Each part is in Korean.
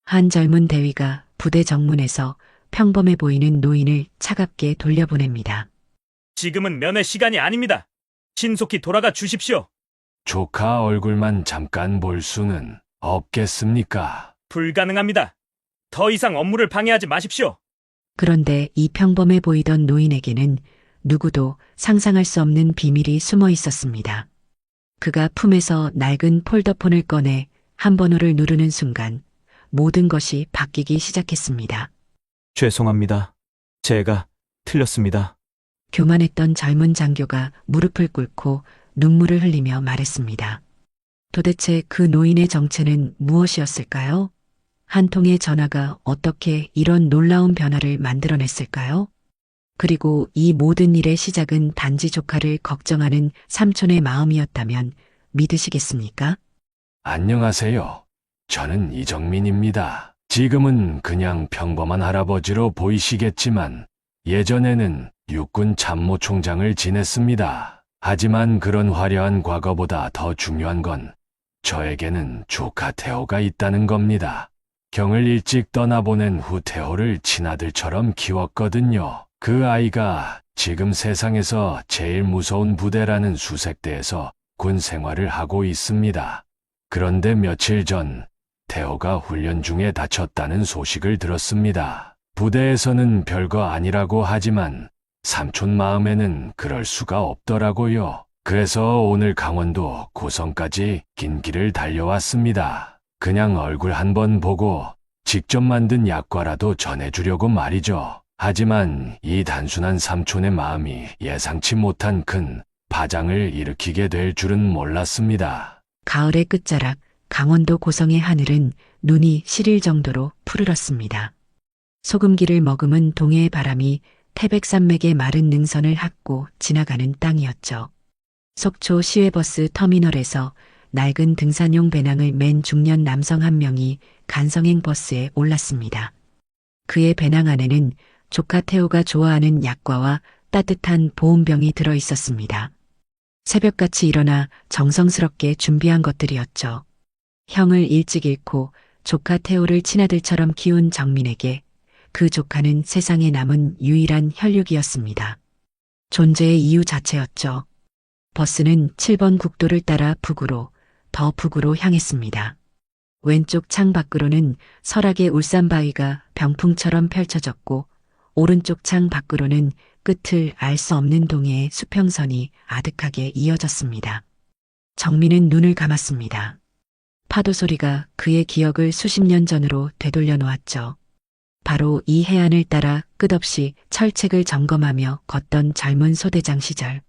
한 젊은 대위가 부대 정문에서 평범해 보이는 노인을 차갑게 돌려보냅니다. 지금은 면회 시간이 아닙니다. 신속히 돌아가 주십시오. 조카 얼굴만 잠깐 볼 수는 없겠습니까? 불가능합니다. 더 이상 업무를 방해하지 마십시오. 그런데 이 평범해 보이던 노인에게는 누구도 상상할 수 없는 비밀이 숨어 있었습니다. 그가 품에서 낡은 폴더폰을 꺼내 한 번호를 누르는 순간 모든 것이 바뀌기 시작했습니다. 죄송합니다. 제가 틀렸습니다. 교만했던 젊은 장교가 무릎을 꿇고 눈물을 흘리며 말했습니다. 도대체 그 노인의 정체는 무엇이었을까요? 한 통의 전화가 어떻게 이런 놀라운 변화를 만들어냈을까요? 그리고 이 모든 일의 시작은 단지 조카를 걱정하는 삼촌의 마음이었다면 믿으시겠습니까? 안녕하세요. 저는 이정민입니다. 지금은 그냥 평범한 할아버지로 보이시겠지만 예전에는 육군 참모총장을 지냈습니다. 하지만 그런 화려한 과거보다 더 중요한 건 저에게는 조카 태호가 있다는 겁니다. 경을 일찍 떠나보낸 후 태호를 친아들처럼 키웠거든요. 그 아이가 지금 세상에서 제일 무서운 부대라는 수색대에서 군 생활을 하고 있습니다. 그런데 며칠 전 태호가 훈련 중에 다쳤다는 소식을 들었습니다. 부대에서는 별거 아니라고 하지만 삼촌 마음에는 그럴 수가 없더라고요. 그래서 오늘 강원도 고성까지 긴 길을 달려왔습니다. 그냥 얼굴 한번 보고 직접 만든 약과라도 전해주려고 말이죠. 하지만 이 단순한 삼촌의 마음이 예상치 못한 큰 파장을 일으키게 될 줄은 몰랐습니다. 가을의 끝자락 강원도 고성의 하늘은 눈이 시릴 정도로 푸르렀습니다. 소금기를 머금은 동해의 바람이 태백산맥의 마른 능선을 핥고 지나가는 땅이었죠. 속초 시외버스 터미널에서 낡은 등산용 배낭을 맨 중년 남성 한 명이 간성행 버스에 올랐습니다. 그의 배낭 안에는 조카 태호가 좋아하는 약과와 따뜻한 보온병이 들어 있었습니다. 새벽같이 일어나 정성스럽게 준비한 것들이었죠. 형을 일찍 잃고 조카 태호를 친아들처럼 키운 정민에게 그 조카는 세상에 남은 유일한 혈육이었습니다. 존재의 이유 자체였죠. 버스는 7번 국도를 따라 북으로, 더 북으로 향했습니다. 왼쪽 창 밖으로는 설악의 울산바위가 병풍처럼 펼쳐졌고 오른쪽 창 밖으로는 끝을 알 수 없는 동해의 수평선이 아득하게 이어졌습니다. 정민은 눈을 감았습니다. 파도 소리가 그의 기억을 수십 년 전으로 되돌려 놓았죠. 바로 이 해안을 따라 끝없이 철책을 점검하며 걷던 젊은 소대장 시절.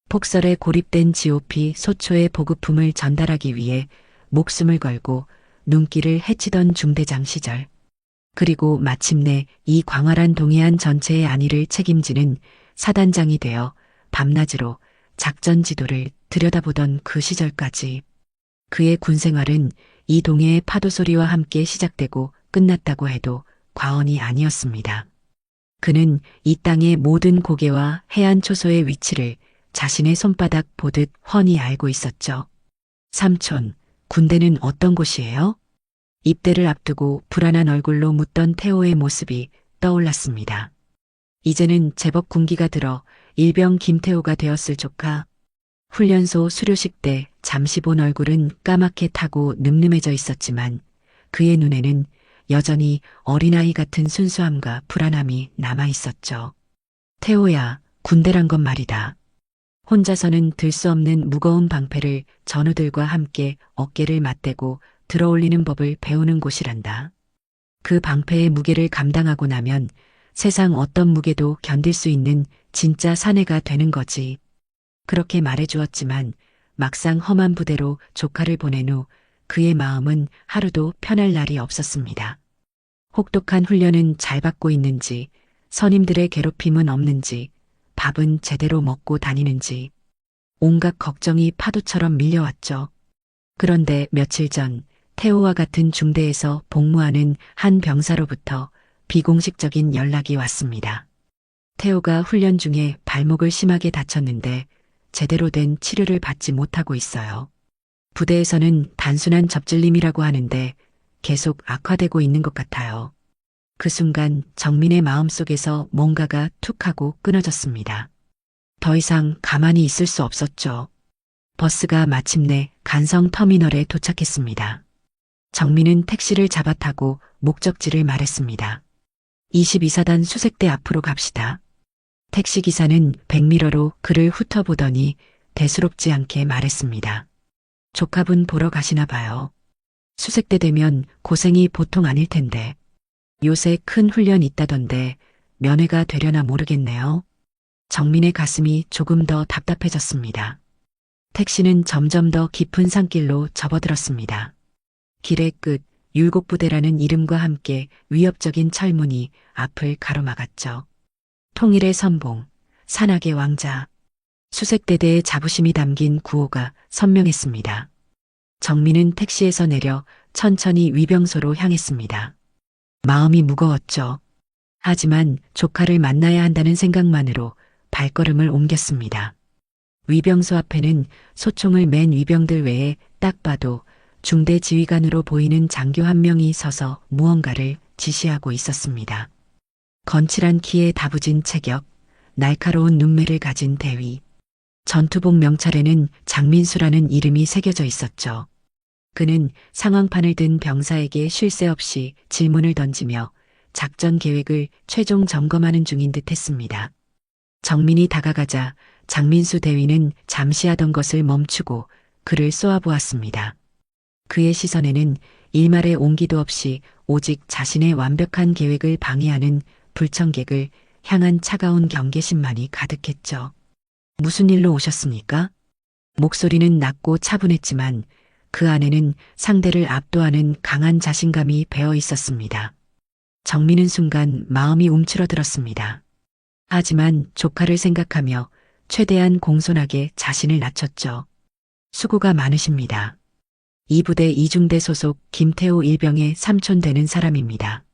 폭설에 고립된 GOP 소초의 보급품을 전달하기 위해 목숨을 걸고 눈길을 헤치던 중대장 시절. 그리고 마침내 이 광활한 동해안 전체의 안위를 책임지는 사단장이 되어 밤낮으로 작전 지도를 들여다보던 그 시절까지. 그의 군생활은 이 동해의 파도 소리와 함께 시작되고 끝났다고 해도 과언이 아니었습니다. 그는 이 땅의 모든 고개와 해안 초소의 위치를 자신의 손바닥 보듯 훤히 알고 있었죠. 삼촌, 군대는 어떤 곳이에요? 입대를 앞두고 불안한 얼굴로 묻던 태호의 모습이 떠올랐습니다. 이제는 제법 군기가 들어 일병 김태호가 되었을 조카. 훈련소 수료식 때 잠시 본 얼굴은 까맣게 타고 늠름해져 있었지만 그의 눈에는 여전히 어린아이 같은 순수함과 불안함이 남아 있었죠. 태호야, 군대란 건 말이다. 혼자서는 들 수 없는 무거운 방패를 전우들과 함께 어깨를 맞대고 들어올리는 법을 배우는 곳이란다. 그 방패의 무게를 감당하고 나면 세상 어떤 무게도 견딜 수 있는 진짜 사내가 되는 거지. 그렇게 말해주었지만 막상 험한 부대로 조카를 보낸 후 그의 마음은 하루도 편할 날이 없었습니다. 혹독한 훈련은 잘 받고 있는지, 선임들의 괴롭힘은 없는지, 밥은 제대로 먹고 다니는지, 온갖 걱정이 파도처럼 밀려왔죠. 그런데 며칠 전 태호와 같은 중대에서 복무하는 한 병사로부터 비공식적인 연락이 왔습니다. 태호가 훈련 중에 발목을 심하게 다쳤는데 제대로 된 치료를 받지 못하고 있어요. 부대에서는 단순한 접질림이라고 하는데 계속 악화되고 있는 것 같아요. 그 순간 정민의 마음속에서 뭔가가 툭 하고 끊어졌습니다. 더 이상 가만히 있을 수 없었죠. 버스가 마침내 간성 터미널에 도착했습니다. 정민은 택시를 잡아 타고 목적지를 말했습니다. 22사단 수색대 앞으로 갑시다. 택시기사는 백미러로 그를 훑어보더니 대수롭지 않게 말했습니다. 조카분 보러 가시나 봐요. 수색대 되면 고생이 보통 아닐 텐데. 요새 큰 훈련 있다던데 면회가 되려나 모르겠네요. 정민의 가슴이 조금 더 답답해졌습니다. 택시는 점점 더 깊은 산길로 접어들었습니다. 길의 끝 율곡부대라는 이름과 함께 위협적인 철문이 앞을 가로막았죠. 통일의 선봉, 산악의 왕자, 수색대대의 자부심이 담긴 구호가 선명했습니다. 정민은 택시에서 내려 천천히 위병소로 향했습니다. 마음이 무거웠죠. 하지만 조카를 만나야 한다는 생각만으로 발걸음을 옮겼습니다. 위병소 앞에는 소총을 맨 위병들 외에 딱 봐도 중대 지휘관으로 보이는 장교 한 명이 서서 무언가를 지시하고 있었습니다. 건칠한 키에 다부진 체격, 날카로운 눈매를 가진 대위. 전투복 명찰에는 장민수라는 이름이 새겨져 있었죠. 그는 상황판을 든 병사에게 쉴 새 없이 질문을 던지며 작전 계획을 최종 점검하는 중인 듯 했습니다. 정민이 다가가자 장민수 대위는 잠시 하던 것을 멈추고 그를 쏘아보았습니다. 그의 시선에는 일말의 온기도 없이 오직 자신의 완벽한 계획을 방해하는 불청객을 향한 차가운 경계심만이 가득했죠. 무슨 일로 오셨습니까? 목소리는 낮고 차분했지만 그 안에는 상대를 압도하는 강한 자신감이 배어 있었습니다. 정민은 순간 마음이 움츠러들었습니다. 하지만 조카를 생각하며 최대한 공손하게 자신을 낮췄죠. 수고가 많으십니다. 이 부대 이중대 소속 김태호 일병의 삼촌 되는 사람입니다.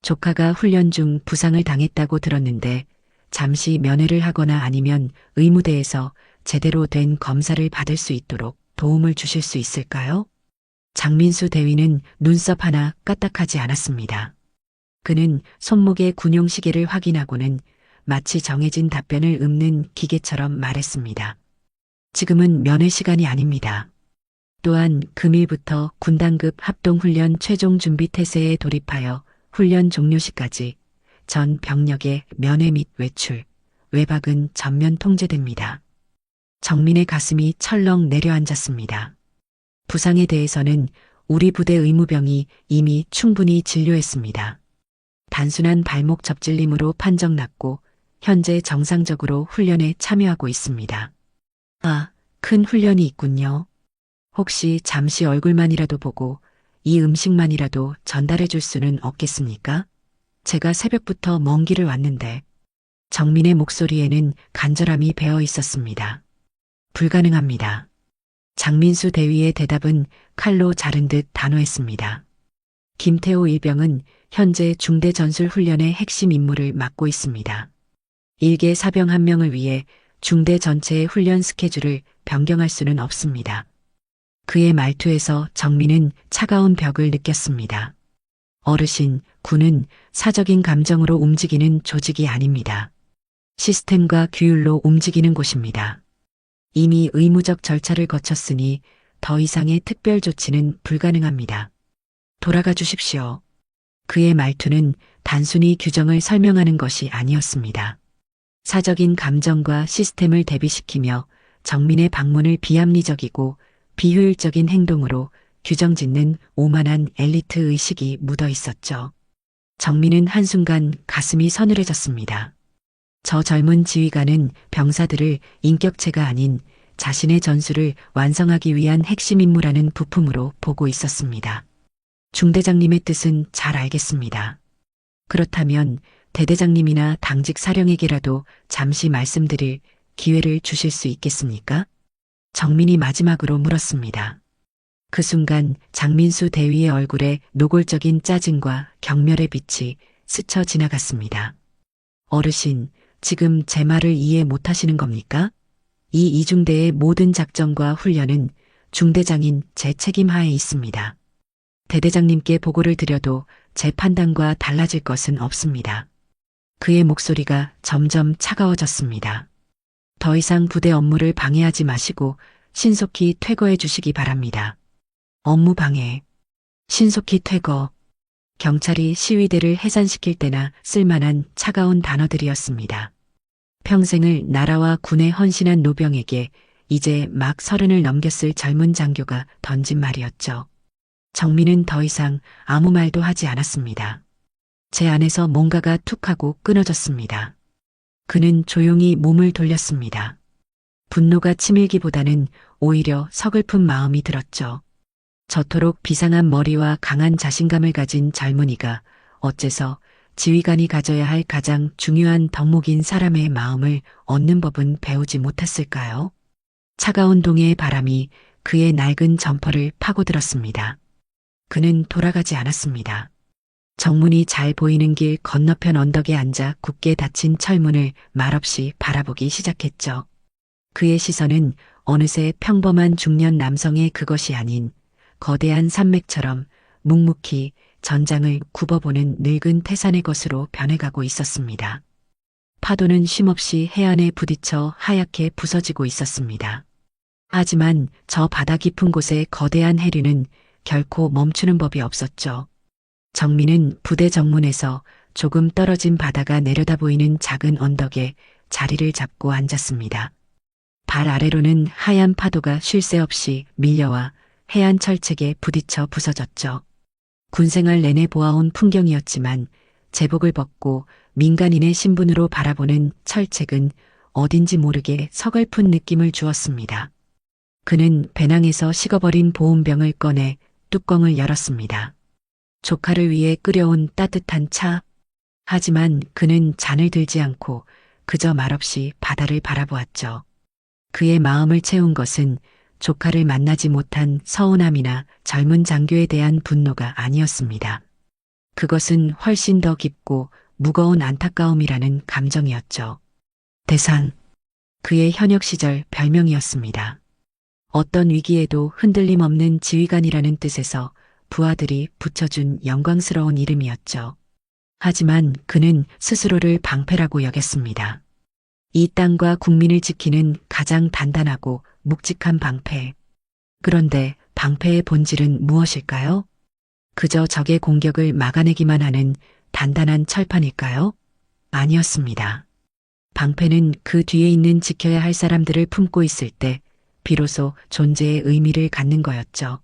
조카가 훈련 중 부상을 당했다고 들었는데 잠시 면회를 하거나 아니면 의무대에서 제대로 된 검사를 받을 수 있도록 도움을 주실 수 있을까요? 장민수 대위는 눈썹 하나 까딱하지 않았습니다. 그는 손목의 군용 시계를 확인하고는 마치 정해진 답변을 읊는 기계처럼 말했습니다. 지금은 면회 시간이 아닙니다. 또한 금일부터 군단급 합동훈련 최종 준비 태세에 돌입하여 훈련 종료 시까지 전 병력의 면회 및 외출, 외박은 전면 통제됩니다. 정민의 가슴이 철렁 내려앉았습니다. 부상에 대해서는 우리 부대 의무병이 이미 충분히 진료했습니다. 단순한 발목 접질림으로 판정났고 현재 정상적으로 훈련에 참여하고 있습니다. 아, 큰 훈련이 있군요. 혹시 잠시 얼굴만이라도 보고 이 음식만이라도 전달해 줄 수는 없겠습니까? 제가 새벽부터 먼 길을 왔는데. 정민의 목소리에는 간절함이 배어 있었습니다. 불가능합니다. 장민수 대위의 대답은 칼로 자른 듯 단호했습니다. 김태호 일병은 현재 중대 전술 훈련의 핵심 임무를 맡고 있습니다. 일개 사병 한 명을 위해 중대 전체의 훈련 스케줄을 변경할 수는 없습니다. 그의 말투에서 정민은 차가운 벽을 느꼈습니다. 어르신, 군은 사적인 감정으로 움직이는 조직이 아닙니다. 시스템과 규율로 움직이는 곳입니다. 이미 의무적 절차를 거쳤으니 더 이상의 특별 조치는 불가능합니다. 돌아가 주십시오. 그의 말투는 단순히 규정을 설명하는 것이 아니었습니다. 사적인 감정과 시스템을 대비시키며 정민의 방문을 비합리적이고 비효율적인 행동으로 규정짓는 오만한 엘리트 의식이 묻어 있었죠. 정민은 한순간 가슴이 서늘해졌습니다. 저 젊은 지휘관은 병사들을 인격체가 아닌 자신의 전술을 완성하기 위한 핵심 임무라는 부품으로 보고 있었습니다. 중대장님의 뜻은 잘 알겠습니다. 그렇다면 대대장님이나 당직 사령에게라도 잠시 말씀드릴 기회를 주실 수 있겠습니까? 정민이 마지막으로 물었습니다. 그 순간 장민수 대위의 얼굴에 노골적인 짜증과 경멸의 빛이 스쳐 지나갔습니다. 어르신, 지금 제 말을 이해 못하시는 겁니까? 이 이중대의 모든 작전과 훈련은 중대장인 제 책임 하에 있습니다. 대대장님께 보고를 드려도 제 판단과 달라질 것은 없습니다. 그의 목소리가 점점 차가워졌습니다. 더 이상 부대 업무를 방해하지 마시고 신속히 퇴거해 주시기 바랍니다. 업무 방해. 신속히 퇴거. 경찰이 시위대를 해산시킬 때나 쓸만한 차가운 단어들이었습니다. 평생을 나라와 군에 헌신한 노병에게 이제 막 30을 넘겼을 젊은 장교가 던진 말이었죠. 정민은 더 이상 아무 말도 하지 않았습니다. 제 안에서 뭔가가 툭 하고 끊어졌습니다. 그는 조용히 몸을 돌렸습니다. 분노가 치밀기보다는 오히려 서글픈 마음이 들었죠. 저토록 비상한 머리와 강한 자신감을 가진 젊은이가 어째서 지휘관이 가져야 할 가장 중요한 덕목인 사람의 마음을 얻는 법은 배우지 못했을까요? 차가운 동해의 바람이 그의 낡은 점퍼를 파고들었습니다. 그는 돌아가지 않았습니다. 정문이 잘 보이는 길 건너편 언덕에 앉아 굳게 닫힌 철문을 말없이 바라보기 시작했죠. 그의 시선은 어느새 평범한 중년 남성의 그것이 아닌 거대한 산맥처럼 묵묵히 전장을 굽어보는 늙은 태산의 것으로 변해가고 있었습니다. 파도는 쉼없이 해안에 부딪혀 하얗게 부서지고 있었습니다. 하지만 저 바다 깊은 곳의 거대한 해류는 결코 멈추는 법이 없었죠. 정민은 부대 정문에서 조금 떨어진 바다가 내려다 보이는 작은 언덕에 자리를 잡고 앉았습니다. 발 아래로는 하얀 파도가 쉴 새 없이 밀려와 해안 철책에 부딪혀 부서졌죠. 군생활 내내 보아온 풍경이었지만 제복을 벗고 민간인의 신분으로 바라보는 철책은 어딘지 모르게 서글픈 느낌을 주었습니다. 그는 배낭에서 식어버린 보온병을 꺼내 뚜껑을 열었습니다. 조카를 위해 끓여온 따뜻한 차. 하지만 그는 잔을 들지 않고 그저 말없이 바다를 바라보았죠. 그의 마음을 채운 것은 조카를 만나지 못한 서운함이나 젊은 장교에 대한 분노가 아니었습니다. 그것은 훨씬 더 깊고 무거운 안타까움이라는 감정이었죠. 대산. 그의 현역 시절 별명이었습니다. 어떤 위기에도 흔들림 없는 지휘관이라는 뜻에서 부하들이 붙여준 영광스러운 이름이었죠. 하지만 그는 스스로를 방패라고 여겼습니다. 이 땅과 국민을 지키는 가장 단단하고 묵직한 방패. 그런데 방패의 본질은 무엇일까요? 그저 적의 공격을 막아내기만 하는 단단한 철판일까요? 아니었습니다. 방패는 그 뒤에 있는 지켜야 할 사람들을 품고 있을 때 비로소 존재의 의미를 갖는 거였죠.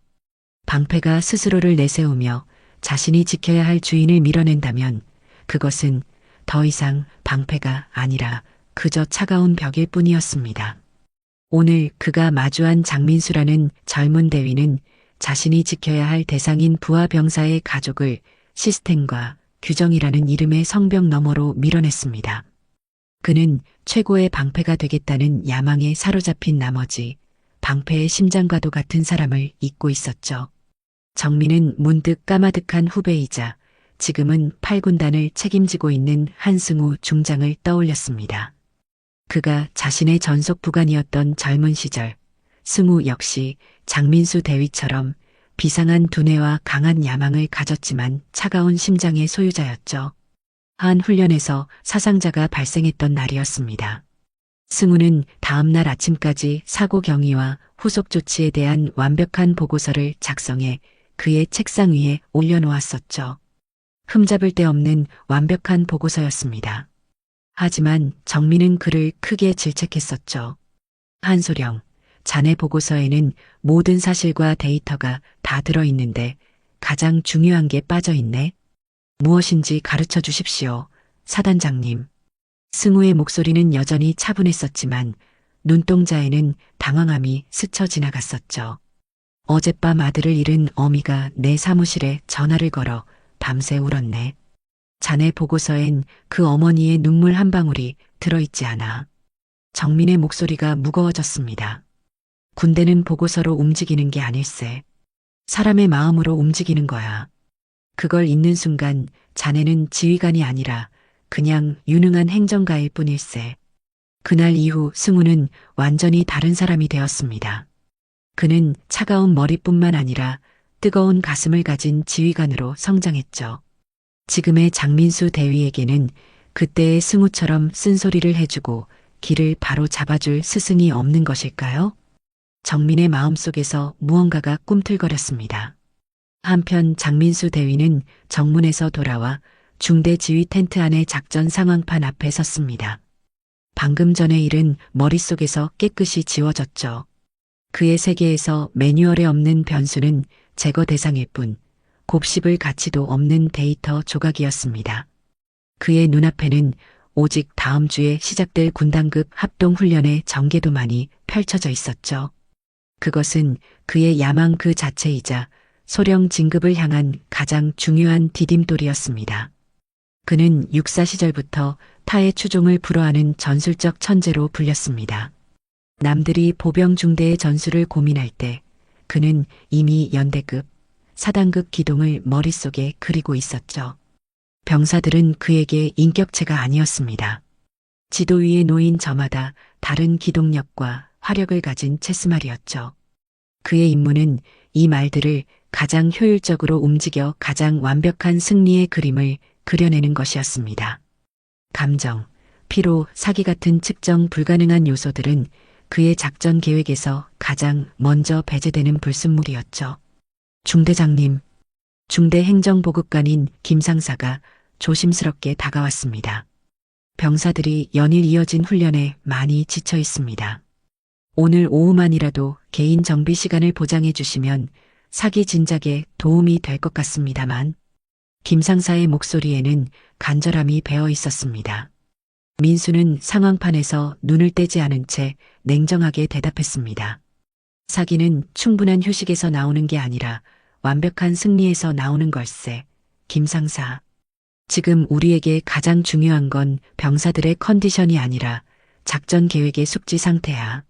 방패가 스스로를 내세우며 자신이 지켜야 할 주인을 밀어낸다면 그것은 더 이상 방패가 아니라 그저 차가운 벽일 뿐이었습니다. 오늘 그가 마주한 장민수라는 젊은 대위는 자신이 지켜야 할 대상인 부하 병사의 가족을 시스템과 규정이라는 이름의 성벽 너머로 밀어냈습니다. 그는 최고의 방패가 되겠다는 야망에 사로잡힌 나머지 방패의 심장과도 같은 사람을 잊고 있었죠. 정민은 문득 까마득한 후배이자 지금은 8군단을 책임지고 있는 한승우 중장을 떠올렸습니다. 그가 자신의 전속 부관이었던 젊은 시절, 승우 역시 장민수 대위처럼 비상한 두뇌와 강한 야망을 가졌지만 차가운 심장의 소유자였죠. 한 훈련에서 사상자가 발생했던 날이었습니다. 승우는 다음날 아침까지 사고 경위와 후속 조치에 대한 완벽한 보고서를 작성해 그의 책상 위에 올려놓았었죠. 흠잡을 데 없는 완벽한 보고서였습니다. 하지만 정민은 그를 크게 질책했었죠. 한소령, 자네 보고서에는 모든 사실과 데이터가 다 들어있는데 가장 중요한 게 빠져있네. 무엇인지 가르쳐 주십시오, 사단장님. 승우의 목소리는 여전히 차분했었지만 눈동자에는 당황함이 스쳐 지나갔었죠. 어젯밤 아들을 잃은 어미가 내 사무실에 전화를 걸어 밤새 울었네. 자네 보고서엔 그 어머니의 눈물 한 방울이 들어있지 않아. 정민의 목소리가 무거워졌습니다. 군대는 보고서로 움직이는 게 아닐세. 사람의 마음으로 움직이는 거야. 그걸 읽는 순간 자네는 지휘관이 아니라 그냥 유능한 행정가일 뿐일세. 그날 이후 승우는 완전히 다른 사람이 되었습니다. 그는 차가운 머리뿐만 아니라 뜨거운 가슴을 가진 지휘관으로 성장했죠. 지금의 장민수 대위에게는 그때의 승우처럼 쓴소리를 해주고 길을 바로 잡아줄 스승이 없는 것일까요? 정민의 마음속에서 무언가가 꿈틀거렸습니다. 한편 장민수 대위는 정문에서 돌아와 중대 지휘 텐트 안의 작전 상황판 앞에 섰습니다. 방금 전의 일은 머릿속에서 깨끗이 지워졌죠. 그의 세계에서 매뉴얼에 없는 변수는 제거 대상일 뿐 곱씹을 가치도 없는 데이터 조각이었습니다. 그의 눈앞에는 오직 다음 주에 시작될 군단급 합동훈련의 전개도만이 펼쳐져 있었죠. 그것은 그의 야망 그 자체이자 소령 진급을 향한 가장 중요한 디딤돌이었습니다. 그는 육사 시절부터 타의 추종을 불허하는 전술적 천재로 불렸습니다. 남들이 보병 중대의 전술을 고민할 때 그는 이미 연대급, 사단급 기동을 머릿속에 그리고 있었죠. 병사들은 그에게 인격체가 아니었습니다. 지도 위에 놓인 저마다 다른 기동력과 화력을 가진 체스말이었죠. 그의 임무는 이 말들을 가장 효율적으로 움직여 가장 완벽한 승리의 그림을 그려내는 것이었습니다. 감정, 피로, 사기 같은 측정 불가능한 요소들은 그의 작전 계획에서 가장 먼저 배제되는 불순물이었죠. 중대장님, 중대 행정보급관인 김상사가 조심스럽게 다가왔습니다. 병사들이 연일 이어진 훈련에 많이 지쳐 있습니다. 오늘 오후만이라도 개인 정비 시간을 보장해 주시면 사기 진작에 도움이 될 것 같습니다만. 김상사의 목소리에는 간절함이 배어 있었습니다. 민수는 상황판에서 눈을 떼지 않은 채 냉정하게 대답했습니다. 사기는 충분한 휴식에서 나오는 게 아니라 완벽한 승리에서 나오는 걸세. 김상사. 지금 우리에게 가장 중요한 건 병사들의 컨디션이 아니라 작전 계획의 숙지 상태야.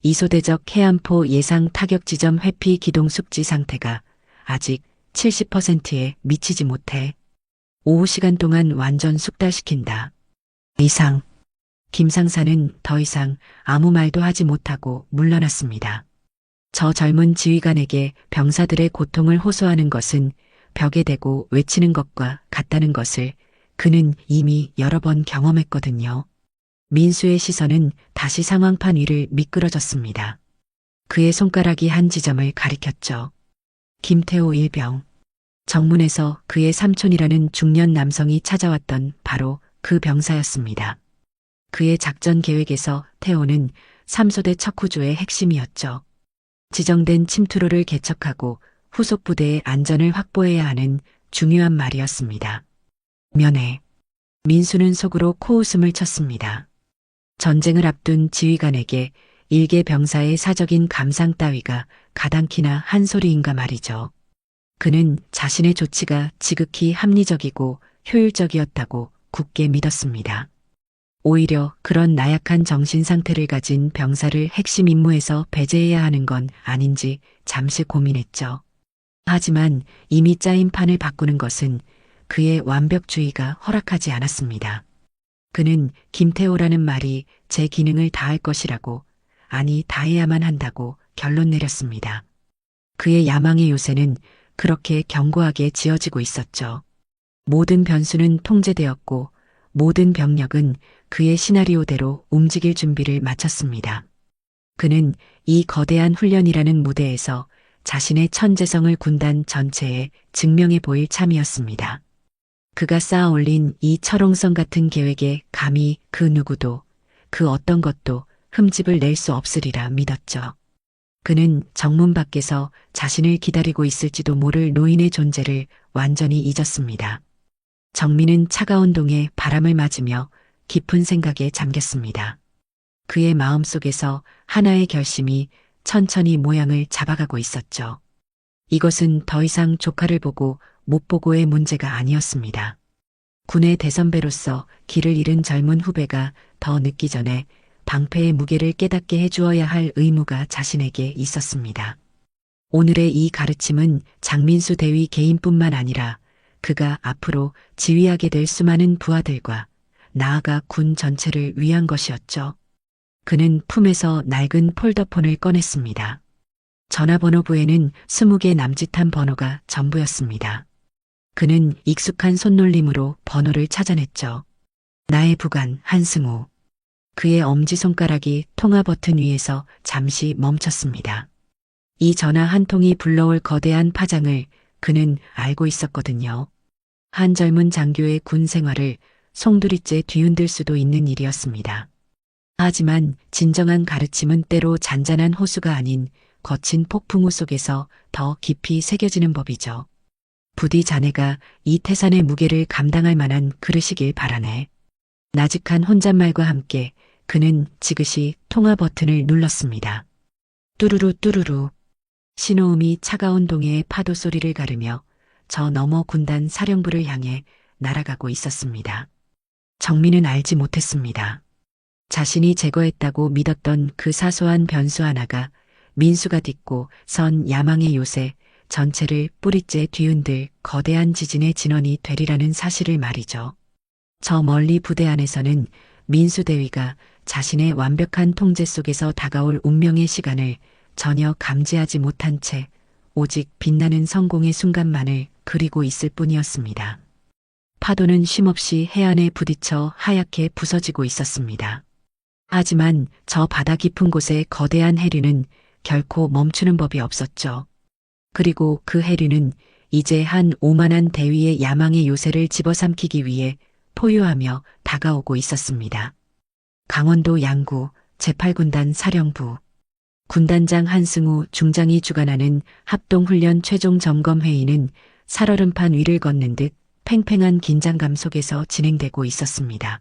이소대적 해안포 예상 타격 지점 회피 기동 숙지 상태가 아직 70%에 미치지 못해. 오후 시간 동안 완전 숙달시킨다. 이상. 김상사는 더 이상 아무 말도 하지 못하고 물러났습니다. 저 젊은 지휘관에게 병사들의 고통을 호소하는 것은 벽에 대고 외치는 것과 같다는 것을 그는 이미 여러 번 경험했거든요. 민수의 시선은 다시 상황판 위를 미끄러졌습니다. 그의 손가락이 한 지점을 가리켰죠. 김태호 일병. 정문에서 그의 삼촌이라는 중년 남성이 찾아왔던 바로 그 병사였습니다. 그의 작전 계획에서 태호는 3소대 척후조의 핵심이었죠. 지정된 침투로를 개척하고 후속 부대의 안전을 확보해야 하는 중요한 말이었습니다. 면회. 민수는 속으로 코웃음을 쳤습니다. 전쟁을 앞둔 지휘관에게 일개 병사의 사적인 감상 따위가 가당키나 한 소리인가 말이죠. 그는 자신의 조치가 지극히 합리적이고 효율적이었다고 굳게 믿었습니다. 오히려 그런 나약한 정신 상태를 가진 병사를 핵심 임무에서 배제해야 하는 건 아닌지 잠시 고민했죠. 하지만 이미 짜인 판을 바꾸는 것은 그의 완벽주의가 허락하지 않았습니다. 그는 김태호라는 말이 제 기능을 다할 것이라고, 아니 다해야만 한다고 결론 내렸습니다. 그의 야망의 요새는 그렇게 견고하게 지어지고 있었죠. 모든 변수는 통제되었고 모든 병력은 그의 시나리오대로 움직일 준비를 마쳤습니다. 그는 이 거대한 훈련이라는 무대에서 자신의 천재성을 군단 전체에 증명해 보일 참이었습니다. 그가 쌓아 올린 이 철옹성 같은 계획에 감히 그 누구도, 그 어떤 것도 흠집을 낼 수 없으리라 믿었죠. 그는 정문 밖에서 자신을 기다리고 있을지도 모를 노인의 존재를 완전히 잊었습니다. 정민은 차가운 동에 바람을 맞으며 깊은 생각에 잠겼습니다. 그의 마음속에서 하나의 결심이 천천히 모양을 잡아가고 있었죠. 이것은 더 이상 조카를 보고 못 보고의 문제가 아니었습니다. 군의 대선배로서 길을 잃은 젊은 후배가 더 늦기 전에 방패의 무게를 깨닫게 해주어야 할 의무가 자신에게 있었습니다. 오늘의 이 가르침은 장민수 대위 개인뿐만 아니라 그가 앞으로 지휘하게 될 수많은 부하들과 나아가 군 전체를 위한 것이었죠. 그는 품에서 낡은 폴더폰을 꺼냈습니다. 전화번호부에는 20개 남짓한 번호가 전부였습니다. 그는 익숙한 손놀림으로 번호를 찾아냈죠. 나의 부관 한승우. 그의 엄지손가락이 통화 버튼 위에서 잠시 멈췄습니다. 이 전화 한 통이 불러올 거대한 파장을 그는 알고 있었거든요. 한 젊은 장교의 군 생활을 송두리째 뒤흔들 수도 있는 일이었습니다. 하지만 진정한 가르침은 때로 잔잔한 호수가 아닌 거친 폭풍우 속에서 더 깊이 새겨지는 법이죠. 부디 자네가 이 태산의 무게를 감당할 만한 그릇이길 바라네. 나직한 혼잣말과 함께 그는 지그시 통화 버튼을 눌렀습니다. 뚜루루 뚜루루. 신호음이 차가운 동해의 파도 소리를 가르며 저 너머 군단 사령부를 향해 날아가고 있었습니다. 정민은 알지 못했습니다. 자신이 제거했다고 믿었던 그 사소한 변수 하나가 민수가 딛고 선 야망의 요새 전체를 뿌리째 뒤흔들 거대한 지진의 진원이 되리라는 사실을 말이죠. 저 멀리 부대 안에서는 민수 대위가 자신의 완벽한 통제 속에서 다가올 운명의 시간을 전혀 감지하지 못한 채 오직 빛나는 성공의 순간만을 그리고 있을 뿐이었습니다. 파도는 쉼없이 해안에 부딪혀 하얗게 부서지고 있었습니다. 하지만 저 바다 깊은 곳의 거대한 해류는 결코 멈추는 법이 없었죠. 그리고 그 해류는 이제 한 오만한 대위의 야망의 요새를 집어삼키기 위해 포효하며 다가오고 있었습니다. 강원도 양구 제8군단 사령부. 군단장 한승우 중장이 주관하는 합동훈련 최종 점검 회의는 살얼음판 위를 걷는 듯 팽팽한 긴장감 속에서 진행되고 있었습니다.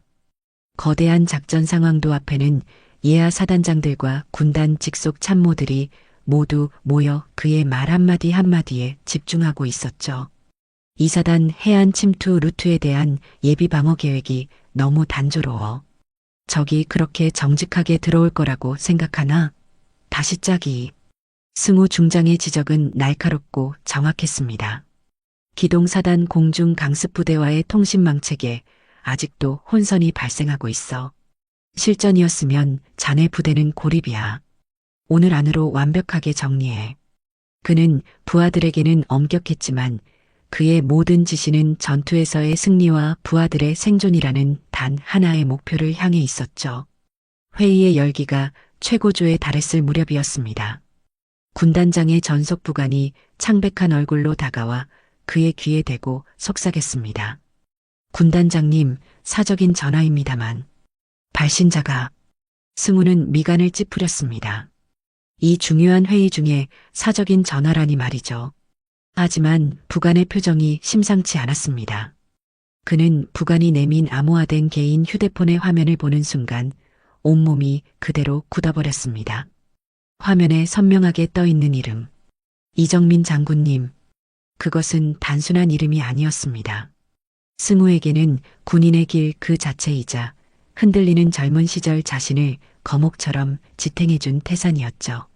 거대한 작전 상황도 앞에는 예하 사단장들과 군단 직속 참모들이 모두 모여 그의 말 한마디 한마디에 집중하고 있었죠. 이 사단 해안 침투 루트에 대한 예비 방어 계획이 너무 단조로워. 적이 그렇게 정직하게 들어올 거라고 생각하나? 다시 짜기. 승우 중장의 지적은 날카롭고 정확했습니다. 기동사단 공중 강습부대와의 통신망책에 아직도 혼선이 발생하고 있어. 실전이었으면 자네 부대는 고립이야. 오늘 안으로 완벽하게 정리해. 그는 부하들에게는 엄격했지만 그의 모든 지시는 전투에서의 승리와 부하들의 생존이라는 단 하나의 목표를 향해 있었죠. 회의의 열기가 최고조에 달했을 무렵이었습니다. 군단장의 전속 부관이 창백한 얼굴로 다가와 그의 귀에 대고 속삭였습니다. 군단장님, 사적인 전화입니다만. 발신자가. 승우는 미간을 찌푸렸습니다. 이 중요한 회의 중에 사적인 전화라니 말이죠. 하지만 부관의 표정이 심상치 않았습니다. 그는 부관이 내민 암호화된 개인 휴대폰의 화면을 보는 순간 온몸이 그대로 굳어버렸습니다. 화면에 선명하게 떠있는 이름. 이정민 장군님. 그것은 단순한 이름이 아니었습니다. 승우에게는 군인의 길 그 자체이자 흔들리는 젊은 시절 자신을 거목처럼 지탱해준 태산이었죠.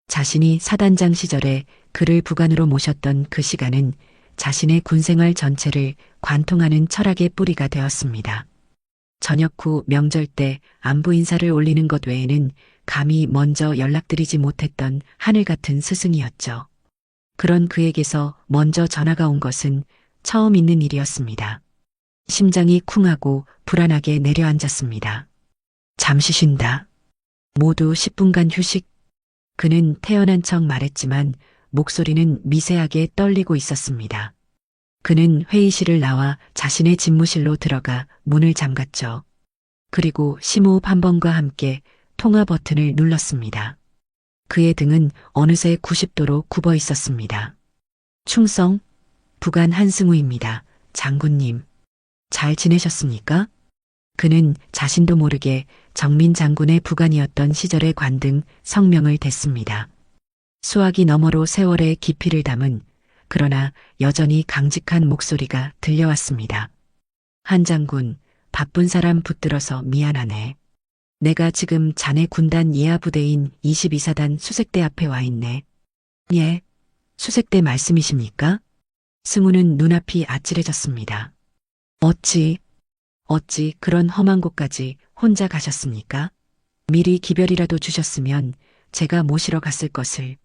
자신이 사단장 시절에 그를 부관으로 모셨던 그 시간은 자신의 군생활 전체를 관통하는 철학의 뿌리가 되었습니다. 저녁 후 명절 때 안부 인사를 올리는 것 외에는 감히 먼저 연락드리지 못했던 하늘 같은 스승이었죠. 그런 그에게서 먼저 전화가 온 것은 처음 있는 일이었습니다. 심장이 쿵하고 불안하게 내려앉았습니다. 잠시 쉰다. 모두 10분간 휴식. 그는 태연한 척 말했지만 목소리는 미세하게 떨리고 있었습니다. 그는 회의실을 나와 자신의 집무실로 들어가 문을 잠갔죠. 그리고 심호흡 한 번과 함께 통화 버튼을 눌렀습니다. 그의 등은 어느새 90도로 굽어 있었습니다. 충성, 부관 한승우입니다. 장군님. 잘 지내셨습니까? 그는 자신도 모르게 정민 장군의 부관이었던 시절의 관등 성명을 댔습니다. 수화기 너머로 세월의 깊이를 담은 그러나 여전히 강직한 목소리가 들려왔습니다. 한 장군, 바쁜 사람 붙들어서 미안하네. 내가 지금 자네 군단 예하 부대인 22사단 수색대 앞에 와 있네. 예, 수색대 말씀이십니까? 승우는 눈앞이 아찔해졌습니다. 어찌 그런 험한 곳까지 혼자 가셨습니까? 미리 기별이라도 주셨으면 제가 모시러 갔을 것을.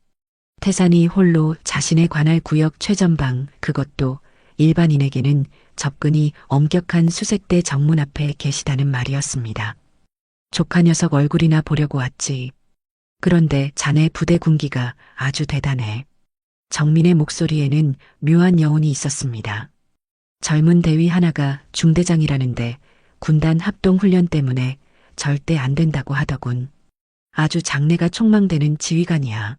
태산이 홀로 자신의 관할 구역 최전방, 그것도 일반인에게는 접근이 엄격한 수색대 정문 앞에 계시다는 말이었습니다. 조카 녀석 얼굴이나 보려고 왔지. 그런데 자네 부대 군기가 아주 대단해. 정민의 목소리에는 묘한 여운이 있었습니다. 젊은 대위 하나가 중대장이라는데 군단 합동 훈련 때문에 절대 안 된다고 하더군. 아주 장래가 촉망되는 지휘관이야.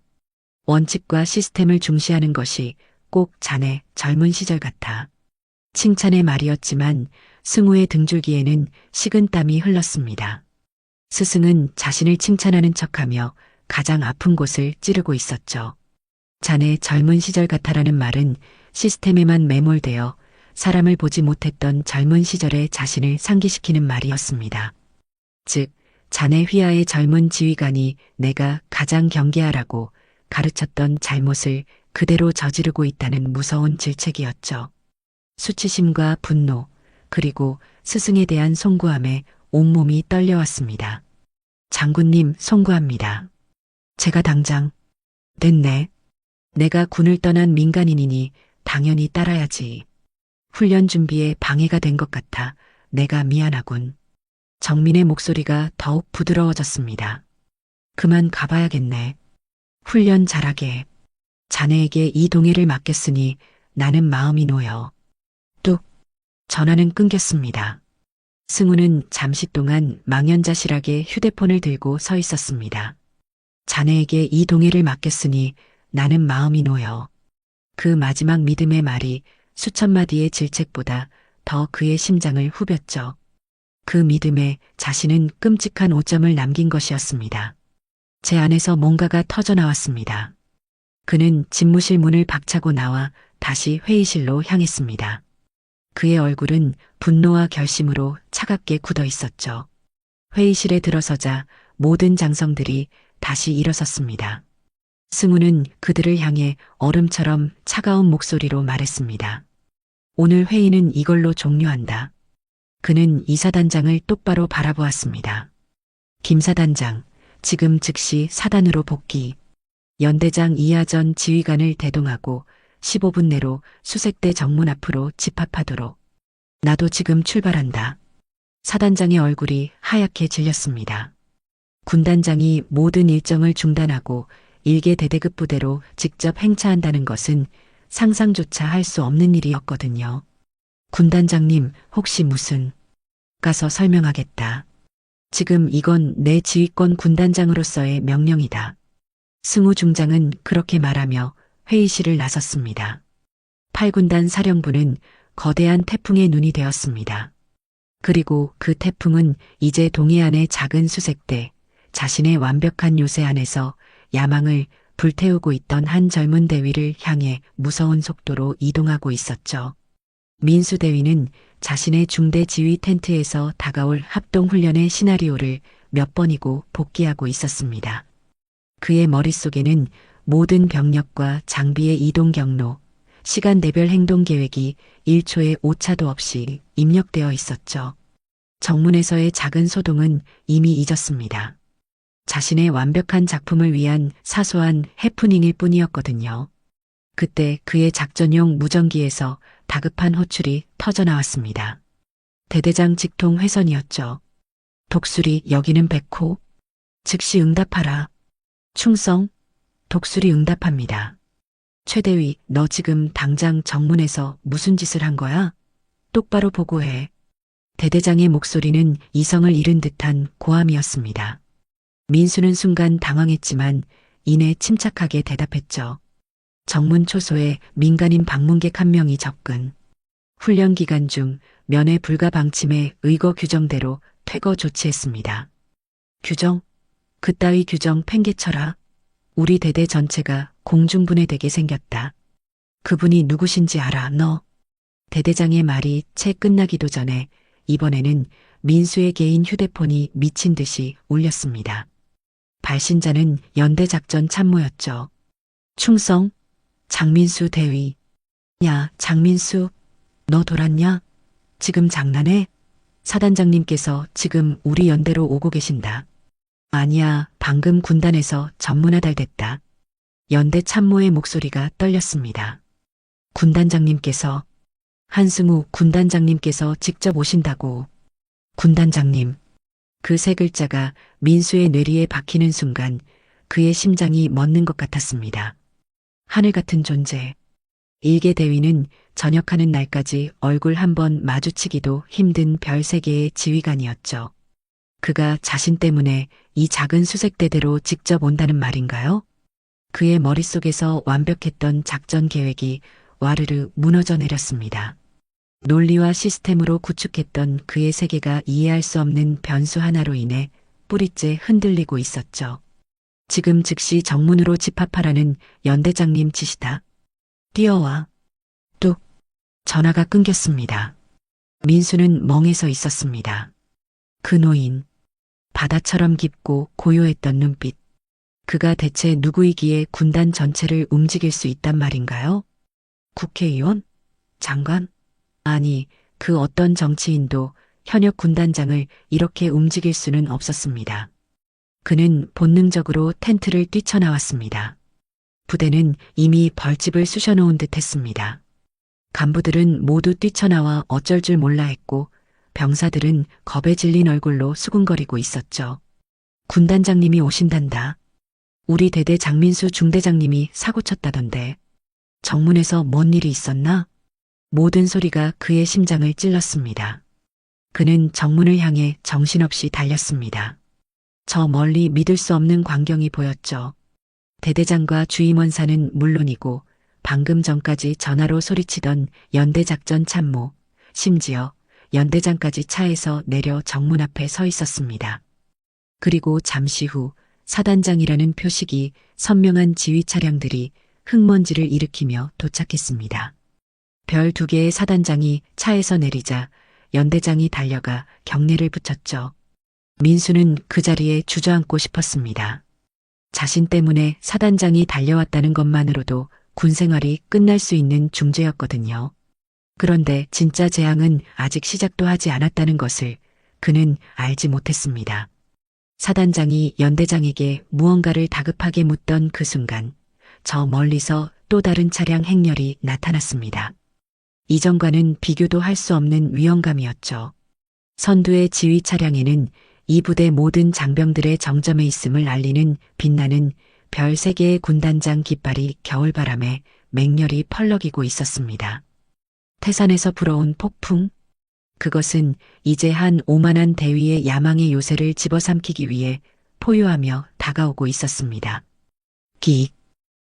원칙과 시스템을 중시하는 것이 꼭 자네 젊은 시절 같아. 칭찬의 말이었지만 승우의 등줄기에는 식은땀이 흘렀습니다. 스승은 자신을 칭찬하는 척하며 가장 아픈 곳을 찌르고 있었죠. 자네 젊은 시절 같아라는 말은 시스템에만 매몰되어 사람을 보지 못했던 젊은 시절의 자신을 상기시키는 말이었습니다. 즉, 자네 휘하의 젊은 지휘관이 내가 가장 경계하라고 가르쳤던 잘못을 그대로 저지르고 있다는 무서운 질책이었죠. 수치심과 분노, 그리고 스승에 대한 송구함에 온몸이 떨려왔습니다. 장군님, 송구합니다. 제가 당장. 됐네. 내가 군을 떠난 민간인이니 당연히 따라야지. 훈련 준비에 방해가 된 것 같아 내가 미안하군. 정민의 목소리가 더욱 부드러워졌습니다. 그만 가봐야겠네. 훈련 잘하게. 자네에게 이 동해를 맡겼으니 나는 마음이 놓여. 뚝. 전화는 끊겼습니다. 승우는 잠시 동안 망연자실하게 휴대폰을 들고 서 있었습니다. 자네에게 이 동해를 맡겼으니 나는 마음이 놓여. 그 마지막 믿음의 말이 수천 마디의 질책보다 더 그의 심장을 후볐죠. 그 믿음에 자신은 끔찍한 오점을 남긴 것이었습니다. 제 안에서 뭔가가 터져나왔습니다. 그는 집무실 문을 박차고 나와 다시 회의실로 향했습니다. 그의 얼굴은 분노와 결심으로 차갑게 굳어 있었죠. 회의실에 들어서자 모든 장성들이 다시 일어섰습니다. 승우는 그들을 향해 얼음처럼 차가운 목소리로 말했습니다. 오늘 회의는 이걸로 종료한다. 그는 이사단장을 똑바로 바라보았습니다. 김사단장, 지금 즉시 사단으로 복귀. 연대장 이하전 지휘관을 대동하고 15분 내로 수색대 정문 앞으로 집합하도록. 나도 지금 출발한다. 사단장의 얼굴이 하얗게 질렸습니다. 군단장이 모든 일정을 중단하고 일개 대대급 부대로 직접 행차한다는 것은 상상조차 할 수 없는 일이었거든요. 군단장님, 혹시 무슨... 가서 설명하겠다. 지금 이건 내 지휘권 군단장으로서의 명령이다. 승우 중장은 그렇게 말하며 회의실을 나섰습니다. 8군단 사령부는 거대한 태풍의 눈이 되었습니다. 그리고 그 태풍은 이제 동해안의 작은 수색대, 자신의 완벽한 요새 안에서 야망을 불태우고 있던 한 젊은 대위를 향해 무서운 속도로 이동하고 있었죠. 민수 대위는 자신의 중대 지휘 텐트에서 다가올 합동훈련의 시나리오를 몇 번이고 복기하고 있었습니다. 그의 머릿속에는 모든 병력과 장비의 이동 경로, 시간대별 행동 계획이 1초의 오차도 없이 입력되어 있었죠. 정문에서의 작은 소동은 이미 잊었습니다. 자신의 완벽한 작품을 위한 사소한 해프닝일 뿐이었거든요. 그때 그의 작전용 무전기에서 다급한 호출이 터져나왔습니다. 대대장 직통 회선이었죠. 독수리, 여기는 백호. 즉시 응답하라. 충성. 독수리 응답합니다. 최대위, 너 지금 당장 정문에서 무슨 짓을 한 거야? 똑바로 보고해. 대대장의 목소리는 이성을 잃은 듯한 고함이었습니다. 민수는 순간 당황했지만 이내 침착하게 대답했죠. 정문 초소에 민간인 방문객 한 명이 접근. 훈련 기간 중 면회 불가 방침의 의거 규정대로 퇴거 조치했습니다. 규정? 그따위 규정 팽개쳐라. 우리 대대 전체가 공중분해되게 생겼다. 그분이 누구신지 알아, 너? 대대장의 말이 채 끝나기도 전에 이번에는 민수의 개인 휴대폰이 미친 듯이 울렸습니다. 발신자는 연대작전 참모였죠. 충성, 장민수 대위. 야, 장민수, 너 돌았냐? 지금 장난해? 사단장님께서 지금 우리 연대로 오고 계신다. 아니야, 방금 군단에서 전문화달됐다. 연대 참모의 목소리가 떨렸습니다. 군단장님께서, 한승우 군단장님께서 직접 오신다고. 군단장님. 그 세 글자가 민수의 뇌리에 박히는 순간 그의 심장이 멎는 것 같았습니다. 하늘 같은 존재. 일개 대위는 전역하는 날까지 얼굴 한번 마주치기도 힘든 별 세 개의 지휘관이었죠. 그가 자신 때문에 이 작은 수색대대로 직접 온다는 말인가요? 그의 머릿속에서 완벽했던 작전 계획이 와르르 무너져 내렸습니다. 논리와 시스템으로 구축했던 그의 세계가 이해할 수 없는 변수 하나로 인해 뿌리째 흔들리고 있었죠. 지금 즉시 정문으로 집합하라는 연대장님 지시다. 뛰어와. 뚝. 전화가 끊겼습니다. 민수는 멍해서 있었습니다. 그 노인. 바다처럼 깊고 고요했던 눈빛. 그가 대체 누구이기에 군단 전체를 움직일 수 있단 말인가요? 국회의원? 장관? 아니, 그 어떤 정치인도 현역 군단장을 이렇게 움직일 수는 없었습니다. 그는 본능적으로 텐트를 뛰쳐나왔습니다. 부대는 이미 벌집을 쑤셔놓은 듯 했습니다. 간부들은 모두 뛰쳐나와 어쩔 줄 몰라 했고 병사들은 겁에 질린 얼굴로 수군거리고 있었죠. 군단장님이 오신단다. 우리 대대 장민수 중대장님이 사고쳤다던데. 정문에서 뭔 일이 있었나? 모든 소리가 그의 심장을 찔렀습니다. 그는 정문을 향해 정신없이 달렸습니다. 저 멀리 믿을 수 없는 광경이 보였죠. 대대장과 주임원사는 물론이고 방금 전까지 전화로 소리치던 연대작전 참모, 심지어 연대장까지 차에서 내려 정문 앞에 서 있었습니다. 그리고 잠시 후 사단장이라는 표식이 선명한 지휘 차량들이 흙먼지를 일으키며 도착했습니다. 별 2개의 사단장이 차에서 내리자 연대장이 달려가 경례를 붙였죠. 민수는 그 자리에 주저앉고 싶었습니다. 자신 때문에 사단장이 달려왔다는 것만으로도 군생활이 끝날 수 있는 중죄였거든요. 그런데 진짜 재앙은 아직 시작도 하지 않았다는 것을 그는 알지 못했습니다. 사단장이 연대장에게 무언가를 다급하게 묻던 그 순간 저 멀리서 또 다른 차량 행렬이 나타났습니다. 이전과는 비교도 할 수 없는 위험감이었죠. 선두의 지휘 차량에는 이 부대 모든 장병들의 정점에 있음을 알리는 빛나는 별 3개의 군단장 깃발이 겨울바람에 맹렬히 펄럭이고 있었습니다. 태산에서 불어온 폭풍? 그것은 이제 한 오만한 대위의 야망의 요새를 집어삼키기 위해 포효하며 다가오고 있었습니다. 기익.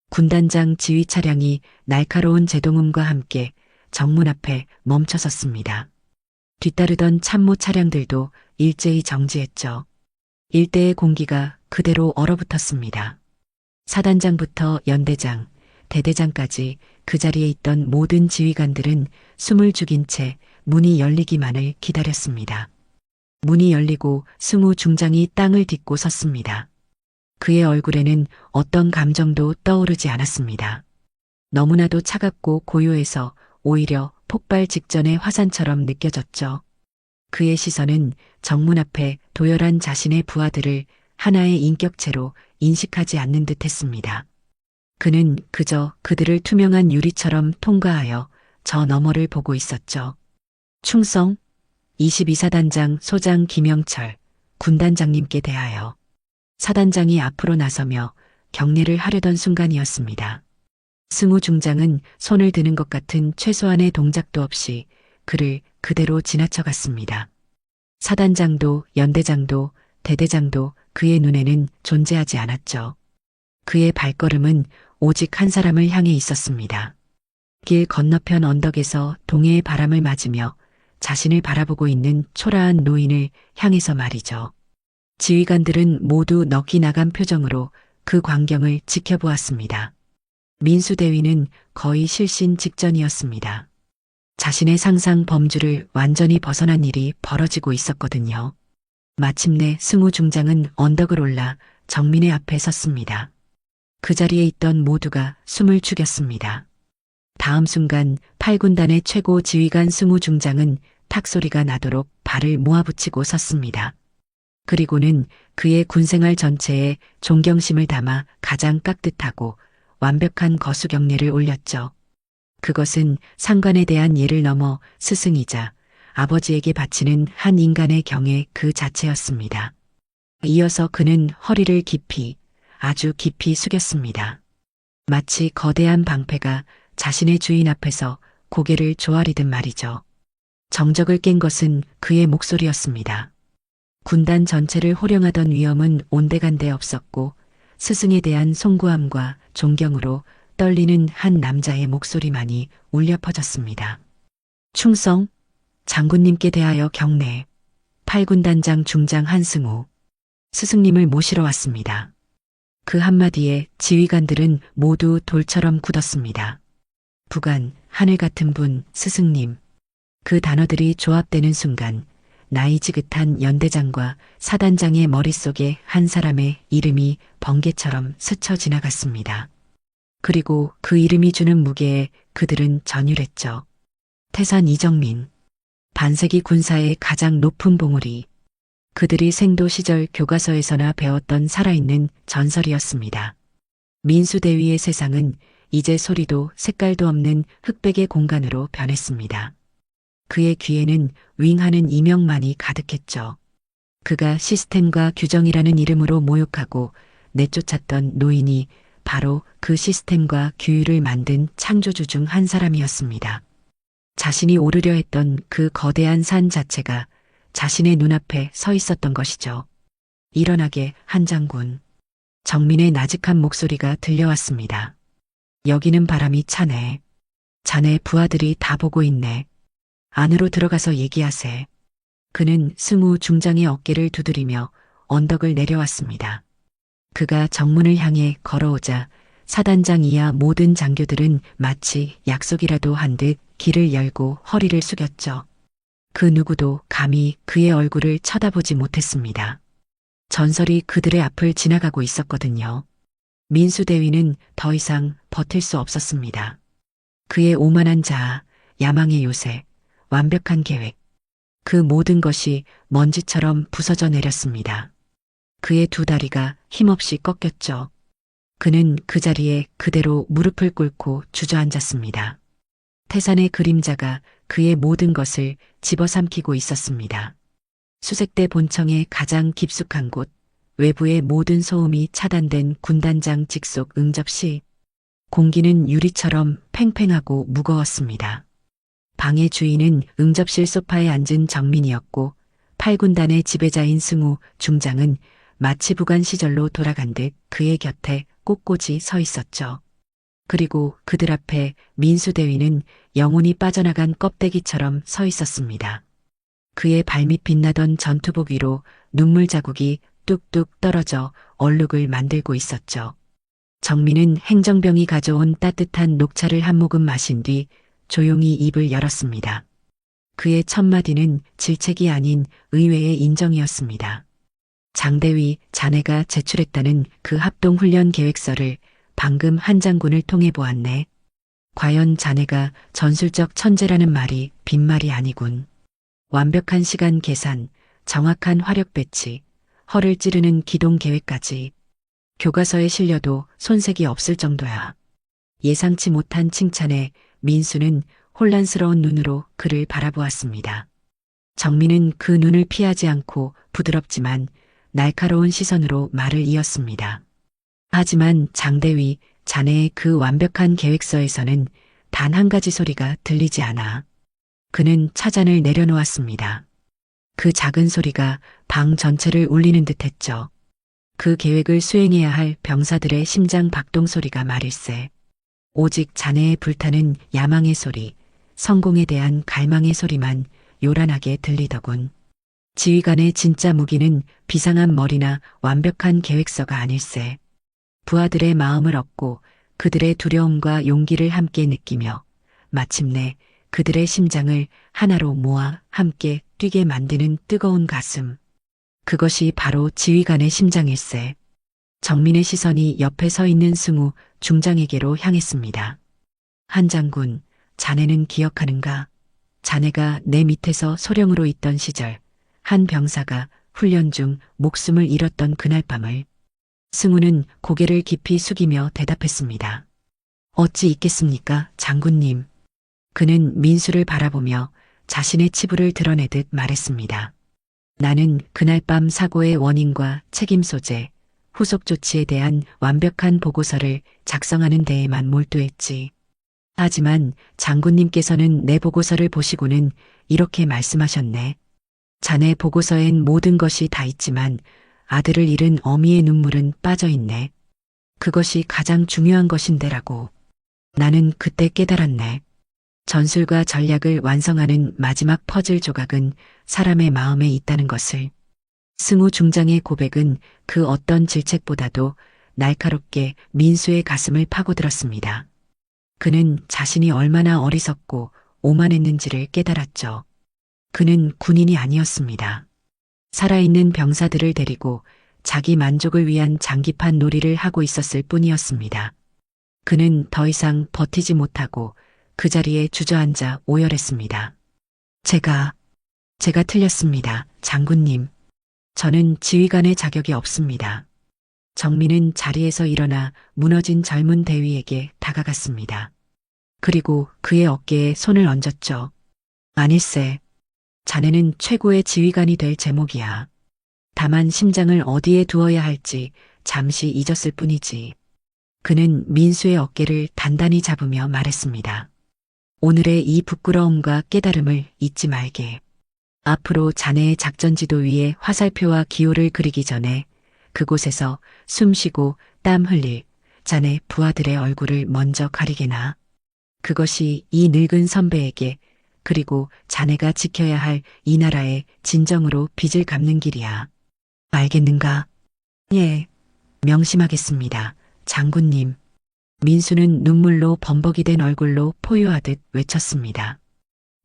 군단장 지휘 차량이 날카로운 제동음과 함께 정문 앞에 멈춰섰습니다. 뒤따르던 참모 차량들도 일제히 정지했죠. 일대의 공기가 그대로 얼어붙었습니다. 사단장부터 연대장, 대대장까지 그 자리에 있던 모든 지휘관들은 숨을 죽인 채 문이 열리기만을 기다렸습니다. 문이 열리고 승우 중장이 땅을 딛고 섰습니다. 그의 얼굴에는 어떤 감정도 떠오르지 않았습니다. 너무나도 차갑고 고요해서 오히려 폭발 직전의 화산처럼 느껴졌죠. 그의 시선은 정문 앞에 도열한 자신의 부하들을 하나의 인격체로 인식하지 않는 듯 했습니다. 그는 그저 그들을 투명한 유리처럼 통과하여 저 너머를 보고 있었죠. 충성 22사단장 소장 김영철 군단장님께 대하여. 사단장이 앞으로 나서며 경례를 하려던 순간이었습니다. 승우 중장은 손을 드는 것 같은 최소한의 동작도 없이 그를 그대로 지나쳐갔습니다. 사단장도 연대장도 대대장도 그의 눈에는 존재하지 않았죠. 그의 발걸음은 오직 한 사람을 향해 있었습니다. 길 건너편 언덕에서 동해의 바람을 맞으며 자신을 바라보고 있는 초라한 노인을 향해서 말이죠. 지휘관들은 모두 넋이 나간 표정으로 그 광경을 지켜보았습니다. 민수 대위는 거의 실신 직전이었습니다. 자신의 상상 범주를 완전히 벗어난 일이 벌어지고 있었거든요. 마침내 승우 중장은 언덕을 올라 정민의 앞에 섰습니다. 그 자리에 있던 모두가 숨을 죽였습니다. 다음 순간 8군단의 최고 지휘관 승우 중장은 탁소리가 나도록 발을 모아붙이고 섰습니다. 그리고는 그의 군생활 전체에 존경심을 담아 가장 깍듯하고 완벽한 거수 경례를 올렸죠. 그것은 상관에 대한 예를 넘어 스승이자 아버지에게 바치는 한 인간의 경애 그 자체였습니다. 이어서 그는 허리를 깊이, 아주 깊이 숙였습니다. 마치 거대한 방패가 자신의 주인 앞에서 고개를 조아리듯 말이죠. 정적을 깬 것은 그의 목소리였습니다. 군단 전체를 호령하던 위엄은 온데간데 없었고 스승에 대한 송구함과 존경으로 떨리는 한 남자의 목소리만이 울려 퍼졌습니다. 충성, 장군님께 대하여 경례, 8군단장 중장 한승우, 스승님을 모시러 왔습니다. 그 한마디에 지휘관들은 모두 돌처럼 굳었습니다. 부관, 하늘 같은 분, 스승님. 그 단어들이 조합되는 순간 나이 지긋한 연대장과 사단장의 머릿속에 한 사람의 이름이 번개처럼 스쳐 지나갔습니다. 그리고 그 이름이 주는 무게에 그들은 전율했죠. 태산 이정민. 반세기 군사의 가장 높은 봉우리. 그들이 생도 시절 교과서에서나 배웠던 살아있는 전설이었습니다. 민수대위의 세상은 이제 소리도 색깔도 없는 흑백의 공간으로 변했습니다. 그의 귀에는 윙하는 이명만이 가득했죠. 그가 시스템과 규정이라는 이름으로 모욕하고 내쫓았던 노인이 바로 그 시스템과 규율을 만든 창조주 중 한 사람이었습니다. 자신이 오르려 했던 그 거대한 산 자체가 자신의 눈앞에 서 있었던 것이죠. 일어나게, 한 장군. 정민의 나직한 목소리가 들려왔습니다. 여기는 바람이 차네. 자네 부하들이 다 보고 있네. 안으로 들어가서 얘기하세. 그는 승우 중장의 어깨를 두드리며 언덕을 내려왔습니다. 그가 정문을 향해 걸어오자 사단장 이하 모든 장교들은 마치 약속이라도 한 듯 길을 열고 허리를 숙였죠. 그 누구도 감히 그의 얼굴을 쳐다보지 못했습니다. 전설이 그들의 앞을 지나가고 있었거든요. 민수대위는 더 이상 버틸 수 없었습니다. 그의 오만한 자아, 야망의 요새, 완벽한 계획, 그 모든 것이 먼지처럼 부서져 내렸습니다. 그의 두 다리가 힘없이 꺾였죠. 그는 그 자리에 그대로 무릎을 꿇고 주저앉았습니다. 태산의 그림자가 그의 모든 것을 집어삼키고 있었습니다. 수색대 본청의 가장 깊숙한 곳, 외부의 모든 소음이 차단된 군단장 직속 응접시, 공기는 유리처럼 팽팽하고 무거웠습니다. 방의 주인은 응접실 소파에 앉은 정민이었고 8군단의 지배자인 승우 중장은 마치 부관 시절로 돌아간 듯 그의 곁에 꼿꼿이 서 있었죠. 그리고 그들 앞에 민수대위는 영혼이 빠져나간 껍데기처럼 서 있었습니다. 그의 발밑 빛나던 전투복 위로 눈물 자국이 뚝뚝 떨어져 얼룩을 만들고 있었죠. 정민은 행정병이 가져온 따뜻한 녹차를 한 모금 마신 뒤 조용히 입을 열었습니다. 그의 첫 마디는 질책이 아닌 의외의 인정이었습니다. 장대위, 자네가 제출했다는 그 합동훈련 계획서를 방금 한 장군을 통해 보았네. 과연 자네가 전술적 천재라는 말이 빈말이 아니군. 완벽한 시간 계산, 정확한 화력 배치, 허를 찌르는 기동 계획까지. 교과서에 실려도 손색이 없을 정도야. 예상치 못한 칭찬에 민수는 혼란스러운 눈으로 그를 바라보았습니다. 정민은 그 눈을 피하지 않고 부드럽지만 날카로운 시선으로 말을 이었습니다. 하지만 장대위, 자네의 그 완벽한 계획서에서는 단 한 가지 소리가 들리지 않아. 그는 차잔을 내려놓았습니다. 그 작은 소리가 방 전체를 울리는 듯했죠. 그 계획을 수행해야 할 병사들의 심장 박동 소리가 말일세. 오직 자네의 불타는 야망의 소리, 성공에 대한 갈망의 소리만 요란하게 들리더군. 지휘관의 진짜 무기는 비상한 머리나 완벽한 계획서가 아닐세. 부하들의 마음을 얻고 그들의 두려움과 용기를 함께 느끼며 마침내 그들의 심장을 하나로 모아 함께 뛰게 만드는 뜨거운 가슴. 그것이 바로 지휘관의 심장일세. 정민의 시선이 옆에 서 있는 승우 중장에게로 향했습니다. 한 장군, 자네는 기억하는가? 자네가 내 밑에서 소령으로 있던 시절 한 병사가 훈련 중 목숨을 잃었던 그날 밤을. 승우는 고개를 깊이 숙이며 대답했습니다. 어찌 있겠습니까, 장군님. 그는 민수를 바라보며 자신의 치부를 드러내듯 말했습니다. 나는 그날 밤 사고의 원인과 책임 소재, 후속 조치에 대한 완벽한 보고서를 작성하는 데에만 몰두했지. 하지만 장군님께서는 내 보고서를 보시고는 이렇게 말씀하셨네. 자네 보고서엔 모든 것이 다 있지만 아들을 잃은 어미의 눈물은 빠져 있네. 그것이 가장 중요한 것인데라고. 나는 그때 깨달았네. 전술과 전략을 완성하는 마지막 퍼즐 조각은 사람의 마음에 있다는 것을. 승우 중장의 고백은 그 어떤 질책보다도 날카롭게 민수의 가슴을 파고들었습니다. 그는 자신이 얼마나 어리석고 오만했는지를 깨달았죠. 그는 군인이 아니었습니다. 살아있는 병사들을 데리고 자기 만족을 위한 장기판 놀이를 하고 있었을 뿐이었습니다. 그는 더 이상 버티지 못하고 그 자리에 주저앉아 오열했습니다. 제가 틀렸습니다, 장군님. 저는 지휘관의 자격이 없습니다. 정민은 자리에서 일어나 무너진 젊은 대위에게 다가갔습니다. 그리고 그의 어깨에 손을 얹었죠. 아닐세. 자네는 최고의 지휘관이 될 제목이야. 다만 심장을 어디에 두어야 할지 잠시 잊었을 뿐이지. 그는 민수의 어깨를 단단히 잡으며 말했습니다. 오늘의 이 부끄러움과 깨달음을 잊지 말게. 앞으로 자네의 작전지도 위에 화살표와 기호를 그리기 전에 그곳에서 숨쉬고 땀 흘릴 자네 부하들의 얼굴을 먼저 가리게나. 그것이 이 늙은 선배에게 그리고 자네가 지켜야 할 이 나라의 진정으로 빚을 갚는 길이야. 알겠는가? 예, 명심하겠습니다, 장군님. 민수는 눈물로 범벅이 된 얼굴로 포효하듯 외쳤습니다.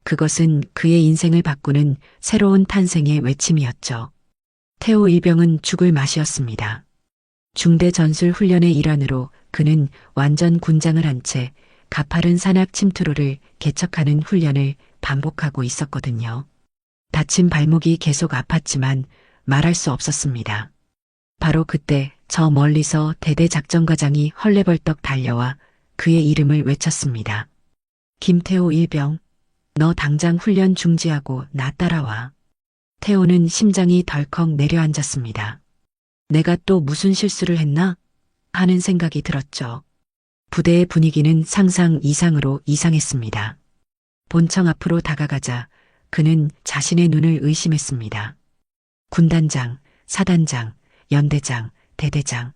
그것은 그의 인생을 바꾸는 새로운 탄생의 외침이었죠. 태호 일병은 죽을 맛이었습니다. 중대 전술 훈련의 일환으로 그는 완전 군장을 한 채 가파른 산악 침투로를 개척하는 훈련을 반복하고 있었거든요. 다친 발목이 계속 아팠지만 말할 수 없었습니다. 바로 그때 저 멀리서 대대 작전과장이 헐레벌떡 달려와 그의 이름을 외쳤습니다. 김태호 일병, 너 당장 훈련 중지하고 나 따라와. 태호는 심장이 덜컥 내려앉았습니다. 내가 또 무슨 실수를 했나? 하는 생각이 들었죠. 부대의 분위기는 상상 이상으로 이상했습니다. 본청 앞으로 다가가자 그는 자신의 눈을 의심했습니다. 군단장, 사단장, 연대장, 대대장.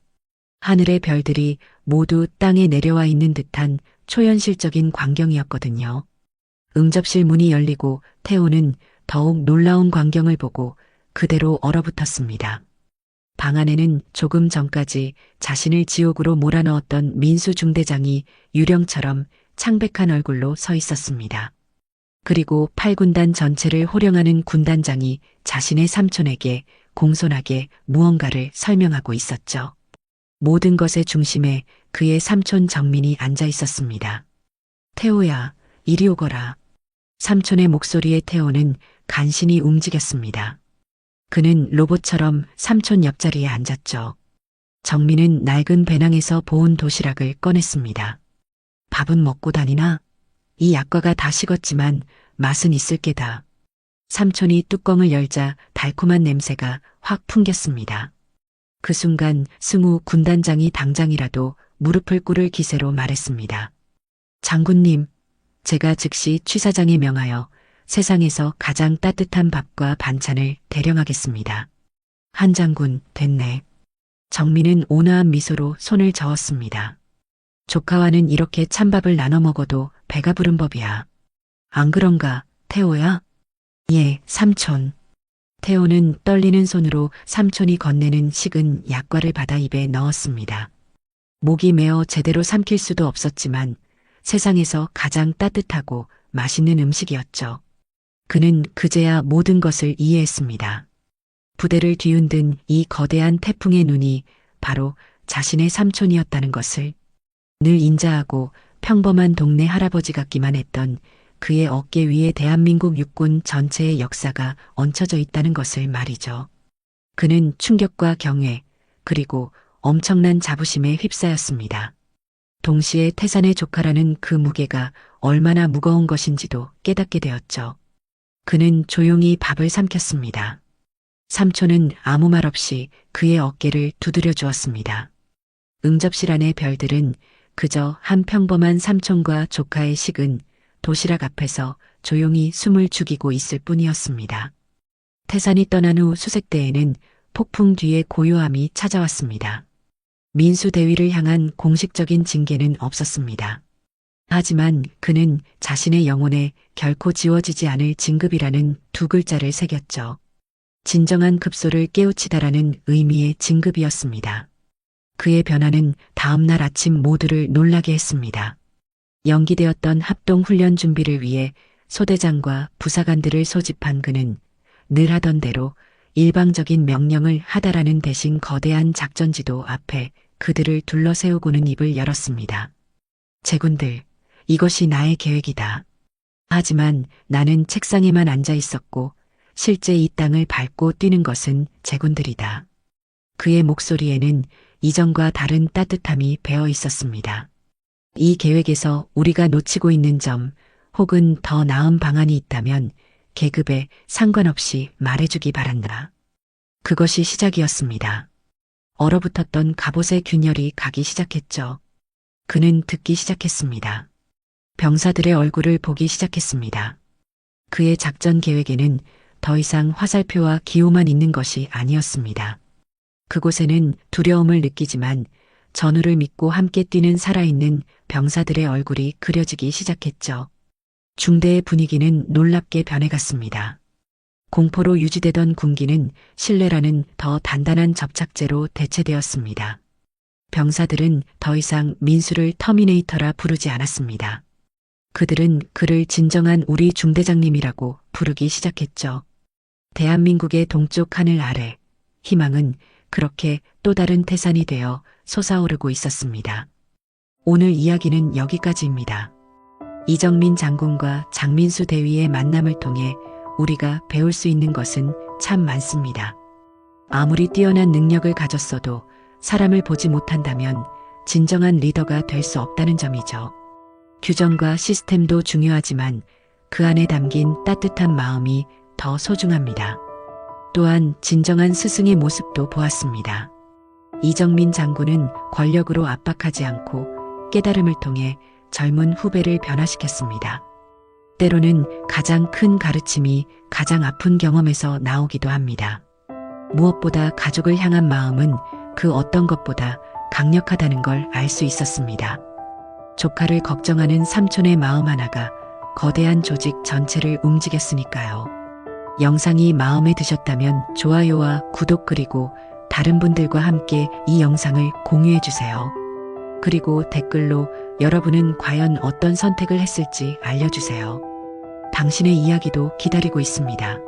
하늘의 별들이 모두 땅에 내려와 있는 듯한 초현실적인 광경이었거든요. 응접실 문이 열리고 태호는 더욱 놀라운 광경을 보고 그대로 얼어붙었습니다. 방 안에는 조금 전까지 자신을 지옥으로 몰아넣었던 민수 중대장이 유령처럼 창백한 얼굴로 서 있었습니다. 그리고 8군단 전체를 호령하는 군단장이 자신의 삼촌에게 공손하게 무언가를 설명하고 있었죠. 모든 것의 중심에 그의 삼촌 정민이 앉아 있었습니다. 태호야, 이리 오거라. 삼촌의 목소리에 태호는 간신히 움직였습니다. 그는 로봇처럼 삼촌 옆자리에 앉았죠. 정민은 낡은 배낭에서 보온 도시락을 꺼냈습니다. 밥은 먹고 다니나? 이 약과가 다 식었지만 맛은 있을 게다. 삼촌이 뚜껑을 열자 달콤한 냄새가 확 풍겼습니다. 그 순간 승우 군단장이 당장이라도 무릎을 꿇을 기세로 말했습니다. 장군님, 제가 즉시 취사장에 명하여 세상에서 가장 따뜻한 밥과 반찬을 대령하겠습니다. 한 장군, 됐네. 정민은 온화한 미소로 손을 저었습니다. 조카와는 이렇게 찬밥을 나눠 먹어도 배가 부른 법이야. 안 그런가, 태호야? 예, 삼촌. 태호는 떨리는 손으로 삼촌이 건네는 식은 약과를 받아 입에 넣었습니다. 목이 메어 제대로 삼킬 수도 없었지만 세상에서 가장 따뜻하고 맛있는 음식이었죠. 그는 그제야 모든 것을 이해했습니다. 부대를 뒤흔든 이 거대한 태풍의 눈이 바로 자신의 삼촌이었다는 것을. 늘 인자하고 평범한 동네 할아버지 같기만 했던 그의 어깨 위에 대한민국 육군 전체의 역사가 얹혀져 있다는 것을 말이죠. 그는 충격과 경외 그리고 엄청난 자부심에 휩싸였습니다. 동시에 태산의 조카라는 그 무게가 얼마나 무거운 것인지도 깨닫게 되었죠. 그는 조용히 밥을 삼켰습니다. 삼촌은 아무 말 없이 그의 어깨를 두드려 주었습니다. 응접실 안의 별들은 그저 한 평범한 삼촌과 조카의 식은 도시락 앞에서 조용히 숨을 죽이고 있을 뿐이었습니다. 태산이 떠난 후 수색대에는 폭풍 뒤에 고요함이 찾아왔습니다. 민수 대위를 향한 공식적인 징계는 없었습니다. 하지만 그는 자신의 영혼에 결코 지워지지 않을 진급이라는 두 글자를 새겼죠. 진정한 급소를 깨우치다라는 의미의 진급이었습니다. 그의 변화는 다음날 아침 모두를 놀라게 했습니다. 연기되었던 합동 훈련 준비를 위해 소대장과 부사관들을 소집한 그는 늘 하던 대로 일방적인 명령을 하다라는 대신 거대한 작전지도 앞에 그들을 둘러세우고는 입을 열었습니다. 제군들, 이것이 나의 계획이다. 하지만 나는 책상에만 앉아 있었고 실제 이 땅을 밟고 뛰는 것은 제군들이다. 그의 목소리에는 이전과 다른 따뜻함이 배어 있었습니다. 이 계획에서 우리가 놓치고 있는 점 혹은 더 나은 방안이 있다면 계급에 상관없이 말해주기 바란다. 그것이 시작이었습니다. 얼어붙었던 갑옷의 균열이 가기 시작했죠. 그는 듣기 시작했습니다. 병사들의 얼굴을 보기 시작했습니다. 그의 작전 계획에는 더 이상 화살표와 기호만 있는 것이 아니었습니다. 그곳에는 두려움을 느끼지만 전우를 믿고 함께 뛰는 살아있는 병사들의 얼굴이 그려지기 시작했죠. 중대의 분위기는 놀랍게 변해갔습니다. 공포로 유지되던 군기는 신뢰라는 더 단단한 접착제로 대체되었습니다. 병사들은 더 이상 민수를 터미네이터라 부르지 않았습니다. 그들은 그를 진정한 우리 중대장님이라고 부르기 시작했죠. 대한민국의 동쪽 하늘 아래 희망은 그렇게 또 다른 태산이 되어 솟아오르고 있었습니다. 오늘 이야기는 여기까지입니다. 이정민 장군과 장민수 대위의 만남을 통해 우리가 배울 수 있는 것은 참 많습니다. 아무리 뛰어난 능력을 가졌어도 사람을 보지 못한다면 진정한 리더가 될 수 없다는 점이죠. 규정과 시스템도 중요하지만 그 안에 담긴 따뜻한 마음이 더 소중합니다. 또한 진정한 스승의 모습도 보았습니다. 이정민 장군은 권력으로 압박하지 않고 깨달음을 통해 젊은 후배를 변화시켰습니다. 때로는 가장 큰 가르침이 가장 아픈 경험에서 나오기도 합니다. 무엇보다 가족을 향한 마음은 그 어떤 것보다 강력하다는 걸 알 수 있었습니다. 조카를 걱정하는 삼촌의 마음 하나가 거대한 조직 전체를 움직였으니까요. 영상이 마음에 드셨다면 좋아요와 구독 그리고 다른 분들과 함께 이 영상을 공유해주세요. 그리고 댓글로 여러분은 과연 어떤 선택을 했을지 알려주세요. 당신의 이야기도 기다리고 있습니다.